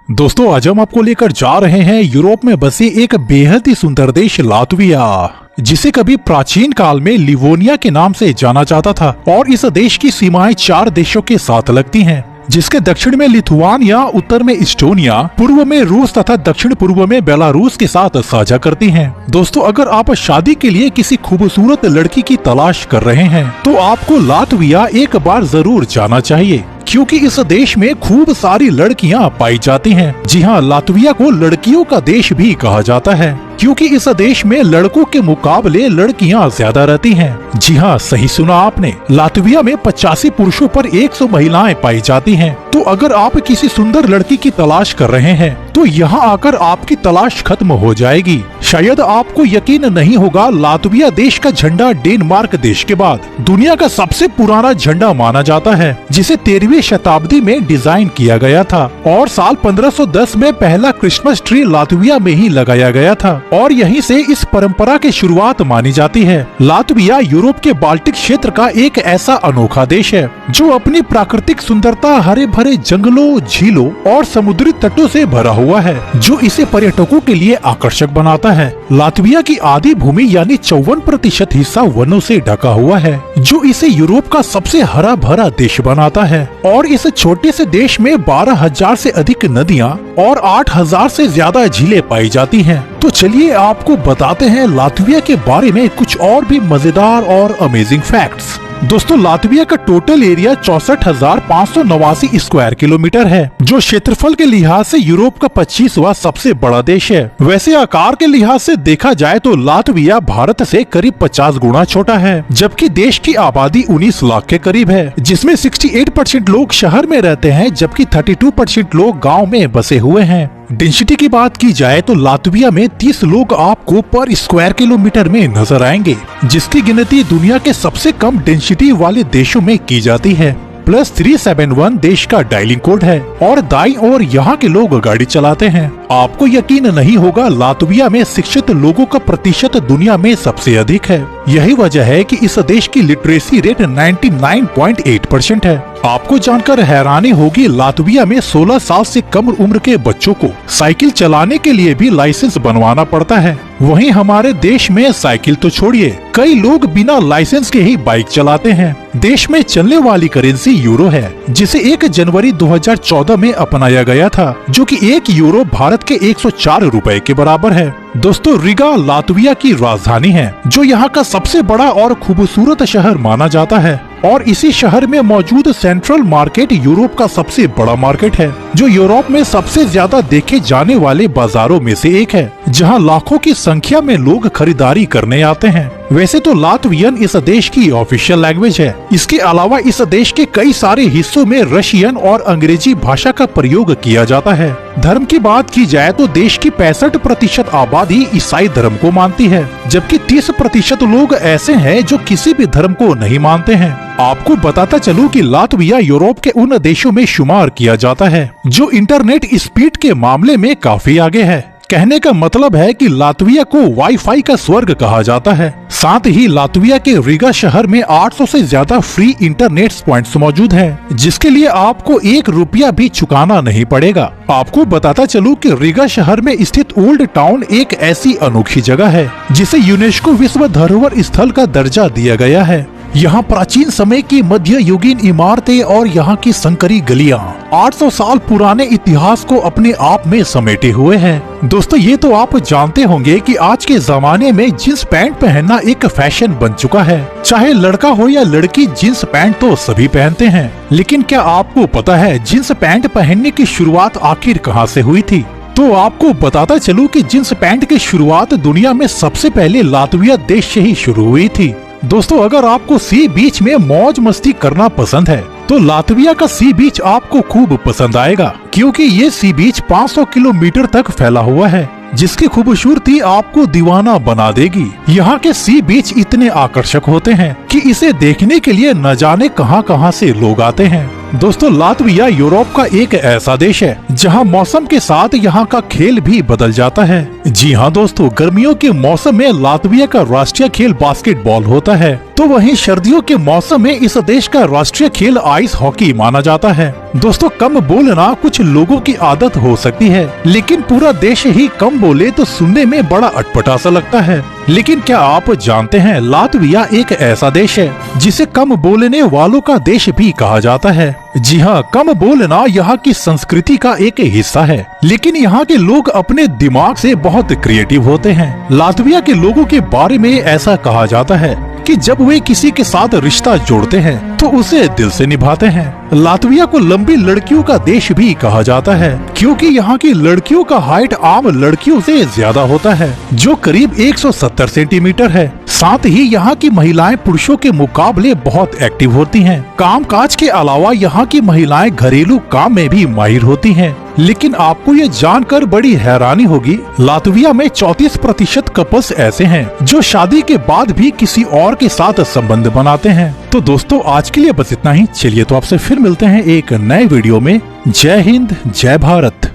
दोस्तों आज हम आपको लेकर जा रहे हैं यूरोप में बसे एक बेहद ही सुंदर देश लातविया, जिसे कभी प्राचीन काल में लिवोनिया के नाम से जाना जाता था। और इस देश की सीमाएं 4 देशों के साथ लगती हैं, जिसके दक्षिण में लिथुआनिया, उत्तर में इस्टोनिया, पूर्व में रूस तथा दक्षिण पूर्व में बेलारूस के साथ साझा करती हैं। दोस्तों अगर आप शादी के लिए किसी खूबसूरत लड़की की तलाश कर रहे हैं तो आपको लातविया एक बार जरूर जाना चाहिए, क्योंकि इस देश में खूब सारी लड़कियां पाई जाती हैं। जी हाँ, लातविया को लड़कियों का देश भी कहा जाता है, क्योंकि इस देश में लड़कों के मुकाबले लड़कियां ज्यादा रहती हैं। जी हाँ, सही सुना आपने, लातविया में 85 पुरुषों पर 100 महिलाएं पाई जाती हैं। तो अगर आप किसी सुंदर लड़की की तलाश कर रहे हैं तो यहाँ आकर आपकी तलाश खत्म हो जाएगी। शायद आपको यकीन नहीं होगा, लातविया देश का झंडा डेनमार्क देश के बाद दुनिया का सबसे पुराना झंडा माना जाता है, जिसे 13वीं शताब्दी में डिजाइन किया गया था। और साल 1510 में पहला क्रिसमस ट्री लातविया में ही लगाया गया था और यहीं से इस परंपरा की शुरुआत मानी जाती है। लातविया यूरोप के बाल्टिक क्षेत्र का एक ऐसा अनोखा देश है जो अपनी प्राकृतिक सुंदरता, हरे भरे जंगलों, झीलों और समुद्री तटों से भरा हुआ है, जो इसे पर्यटकों के लिए आकर्षक बनाता है। लातविया की आधी भूमि यानी 54% हिस्सा वनों से ढका हुआ है, जो इसे यूरोप का सबसे हरा भरा देश बनाता है। और इस छोटे से देश में 12,000 से अधिक नदियाँ और 8,000 से ज्यादा झीलें पाई जाती हैं। तो चलिए आपको बताते हैं लातविया के बारे में कुछ और भी मजेदार और अमेजिंग फैक्ट्स। दोस्तों लातविया का टोटल एरिया 64,589 स्क्वायर किलोमीटर है, जो क्षेत्रफल के लिहाज से यूरोप का 25वां सबसे बड़ा देश है। वैसे आकार के लिहाज से देखा जाए तो लातविया भारत से करीब 50 गुना छोटा है, जबकि देश की आबादी 19 लाख के करीब है, जिसमें 68% लोग शहर में रहते हैं, जबकि 32% लोग गाँव में बसे हुए हैं। डेंसिटी की बात की जाए तो लातविया में 30 लोग आपको पर स्क्वायर किलोमीटर में नजर आएंगे, जिसकी गिनती दुनिया के सबसे कम डेंसिटी वाले देशों में की जाती है। प्लस 371 देश का डायलिंग कोड है और दाईं ओर यहाँ के लोग गाड़ी चलाते हैं। आपको यकीन नहीं होगा, लातविया में शिक्षित लोगों का प्रतिशत दुनिया में सबसे अधिक है। यही वजह है कि इस देश की लिटरेसी रेट 99.8% है। आपको जानकर हैरानी होगी, लातविया में 16 साल से कम उम्र के बच्चों को साइकिल चलाने के लिए भी लाइसेंस बनवाना पड़ता है। वहीं हमारे देश में साइकिल तो छोड़िए, कई लोग बिना लाइसेंस के ही बाइक चलाते हैं। देश में चलने वाली करेंसी यूरो है, जिसे 1 जनवरी 2014 में अपनाया गया था, जो कि 1 यूरो भारत के 104 रुपए के बराबर है। दोस्तों रिगा लातविया की राजधानी है, जो यहाँ का सबसे बड़ा और खूबसूरत शहर माना जाता है। और इसी शहर में मौजूद सेंट्रल मार्केट यूरोप का सबसे बड़ा मार्केट है, जो यूरोप में सबसे ज्यादा देखे जाने वाले बाजारों में से एक है, जहां लाखों की संख्या में लोग खरीदारी करने आते हैं। वैसे तो लातवियन इस देश की ऑफिशियल लैंग्वेज है। इसके अलावा इस देश के कई सारे हिस्सों में रशियन और अंग्रेजी भाषा का प्रयोग किया जाता है। धर्म की बात की जाए तो देश की 65% आबादी ईसाई धर्म को मानती है, जबकि 30% लोग ऐसे हैं जो किसी भी धर्म को नहीं मानते हैं। आपको बताता चलूं कि लातविया यूरोप के उन देशों में शुमार किया जाता है जो इंटरनेट स्पीड के मामले में काफी आगे है। कहने का मतलब है कि लातविया को वाईफाई का स्वर्ग कहा जाता है। साथ ही लातविया के रिगा शहर में 800 से ज्यादा फ्री इंटरनेट पॉइंट्स मौजूद हैं, जिसके लिए आपको 1 रुपया भी चुकाना नहीं पड़ेगा। आपको बताता चलूं कि रिगा शहर में स्थित ओल्ड टाउन एक ऐसी अनोखी जगह है जिसे यूनेस्को विश्व धरोहर स्थल का दर्जा दिया गया है। यहाँ प्राचीन समय की मध्ययुगीन इमारतें और यहाँ की संकरी गलियाँ 800 साल पुराने इतिहास को अपने आप में समेटे हुए हैं। दोस्तों ये तो आप जानते होंगे कि आज के जमाने में जींस पैंट पहनना एक फैशन बन चुका है। चाहे लड़का हो या लड़की, जींस पैंट तो सभी पहनते हैं। लेकिन क्या आपको पता है जींस पैंट पहनने की शुरुआत आखिर कहाँ से हुई थी? तो आपको बताता चलूं कि जींस पैंट की शुरुआत दुनिया में सबसे पहले लातविया देश से ही शुरू हुई थी। दोस्तों अगर आपको सी बीच में मौज मस्ती करना पसंद है तो लातविया का सी बीच आपको खूब पसंद आएगा, क्योंकि ये सी बीच 500 किलोमीटर तक फैला हुआ है, जिसकी खूबसूरती आपको दीवाना बना देगी। यहाँ के सी बीच इतने आकर्षक होते हैं कि इसे देखने के लिए न जाने कहां से लोग आते हैं। दोस्तों लातविया यूरोप का एक ऐसा देश है जहां मौसम के साथ यहाँ का खेल भी बदल जाता है। जी हाँ दोस्तों, गर्मियों के मौसम में लातविया का राष्ट्रीय खेल बास्केटबॉल होता है तो वहीं सर्दियों के मौसम में इस देश का राष्ट्रीय खेल आइस हॉकी माना जाता है। दोस्तों, कम बोलना कुछ लोगों की आदत हो सकती है, लेकिन पूरा देश ही कम बोले तो सुनने में बड़ा अटपटा सा लगता है। लेकिन क्या आप जानते हैं, लातविया एक ऐसा देश है जिसे कम बोलने वालों का देश भी कहा जाता है। जी हाँ, कम बोलना यहाँ की संस्कृति का एक हिस्सा है, लेकिन यहाँ के लोग अपने दिमाग से बहुत क्रिएटिव होते हैं। लातविया के लोगों के बारे में ऐसा कहा जाता है कि जब वे किसी के साथ रिश्ता जोड़ते हैं तो उसे दिल से निभाते हैं। लातविया को लंबी लड़कियों का देश भी कहा जाता है, क्योंकि यहाँ की लड़कियों का हाइट आम लड़कियों से ज्यादा होता है, जो करीब 170 सेंटीमीटर है। साथ ही यहाँ की महिलाएं पुरुषों के मुकाबले बहुत एक्टिव होती हैं। कामकाज के अलावा यहाँ की महिलाएं घरेलू काम में भी माहिर होती हैं। लेकिन आपको ये जानकर बड़ी हैरानी होगी, लातविया में 34% कपल्स ऐसे हैं जो शादी के बाद भी किसी और के साथ संबंध बनाते हैं। तो दोस्तों, आज के लिए बस इतना ही। चलिए तो आपसे फिर मिलते हैं एक नए वीडियो में। जय हिंद, जय भारत।